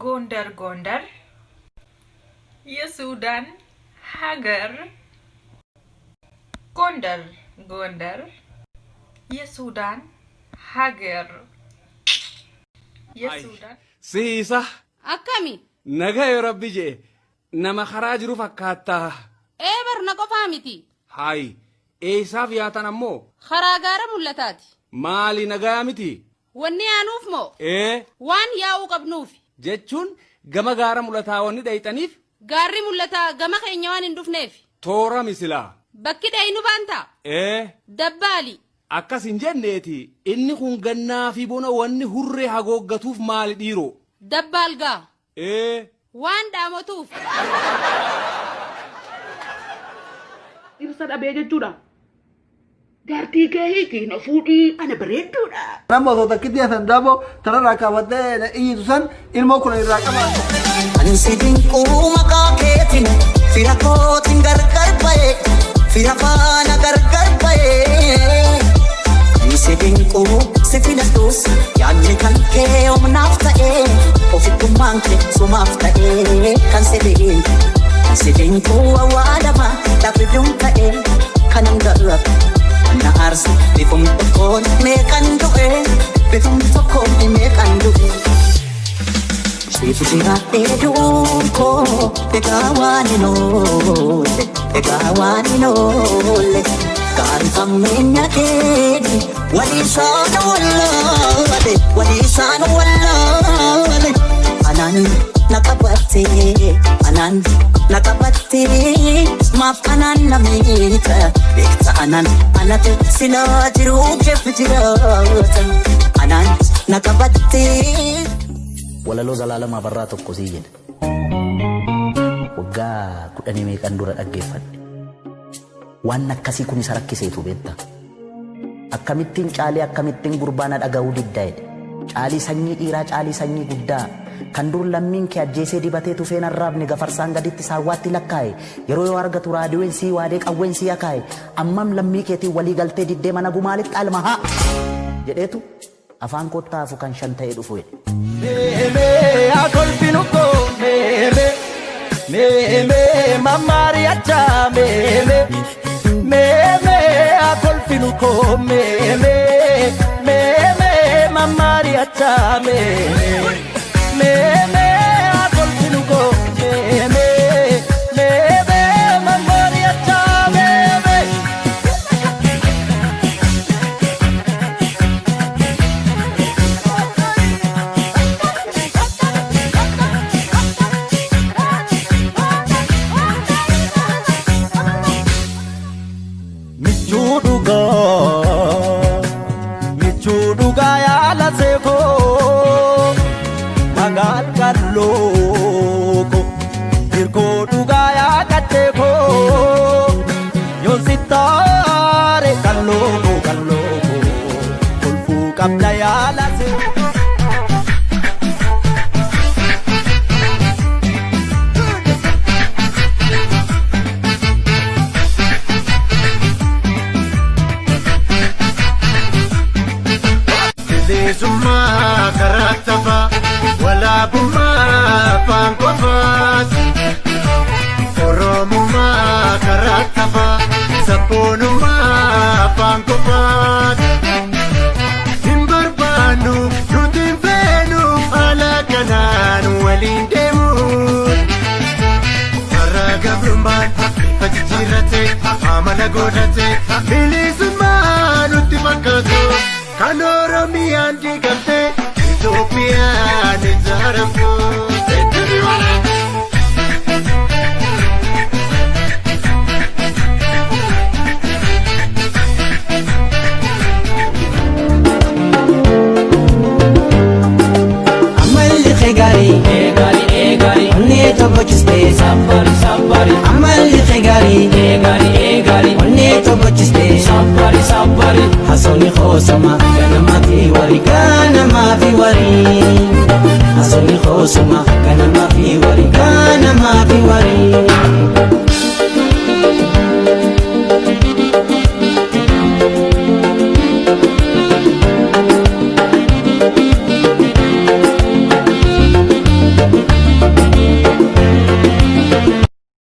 Gondar Gondar የሱዳን ሀገር ጎንደር ጎንደር የሱዳን ሀገር የሱዳን ሲሳ አካሚ ነገ የረብጄ nama karaa jiru fakkaata barna qofaa miti hay eessaaf yaatan ammoo karaa gaara mul'ataati maali nagaa miti wanni aanuuf moo waan yaa'uu qabnuuf jechuun gama gaara mul'ataa wanni dhayxaniif gaarri mul'ataa gama keenya waan hin dhufneef toora misilaa bakki dhaynu baanta dabbaali akkas hin jenneeti inni kun gannaa fi bona wanni hurree hagooggatuuf maali dhiiroo dabbaal gaa waan dhaamotuuf ibsa dhabee jechuudha jaartii kee hiiki na fuudhii ana bareedduudha nama osoo takkitti hasan daaboo tanarraa kaafatee iyyitu san ilmoo kun irraa qabaatu ani si dinquu maqaa keetiin fira kootiin gargar ba'e fira faana gargar ba'e ani si dinquu si filadhuus yaadni kan kee humnaaf ta'e ofittummaan kee sumaaf ta'e kan si dinquu awwaalama dhabiduun ta'e kanan garab ana aarsi bifum tokkoon meeqan du'e bifum tokkoon meeqan du'e Sifu siraatee duuko egaawaan inoole gaarifameenya keeti waliisaan wallaale anaan naqabattee maaf anaan namiita beekta anaan anatu silaa jiruu keef jiraata anaan naqabattee walaloo zalaalamaa barraa tokko sii jedha waggaa 10 meeqan dura dhaggeeffadhe waan akkasii kun isa rakkiseetu beekta akkamittiin caalee akkamittiin gurbaana dhaga'uu diddaa'edha caalii sanyii dhiiraa caalii sanyii guddaa kan dur lammiin kee ajjeesee dibatee tufeen arraabne gafarsaan gaditti saawwaatti lakkaa'e yeroo yoo argatu raadiyoon sii waadee qawween sii akaa'e ammam lammii keetiin walii galtee diddee mana gumaalitti almahaa jedheetu afaan kottaafu kan shan ta'ee dhufu jedhe. Meme akolfinuko meme mamariacha meme akolfinuko meme mamariacha meme akolfinuko meme mamariacha meme Michuduga ya la seko magal kaloko irko duga ya kateko yositare kaloko kulfu kabla ya la seko Zuma karaktafa wala buma pankofat oromuma karaktafa saponuma pankofat timbarbanu nutin fenu ala kanan walindemu araga brumban fajirate amala godate bilisuma nuti makato Kanoro mi andi gante Ethiopia ne zarafu Ethiopia Amal khigari Onne to bochiste Sambari Amal khigari Onne to bochiste Sambari Hasoni khosama Ganama fi wari Hasoni khosama Ganama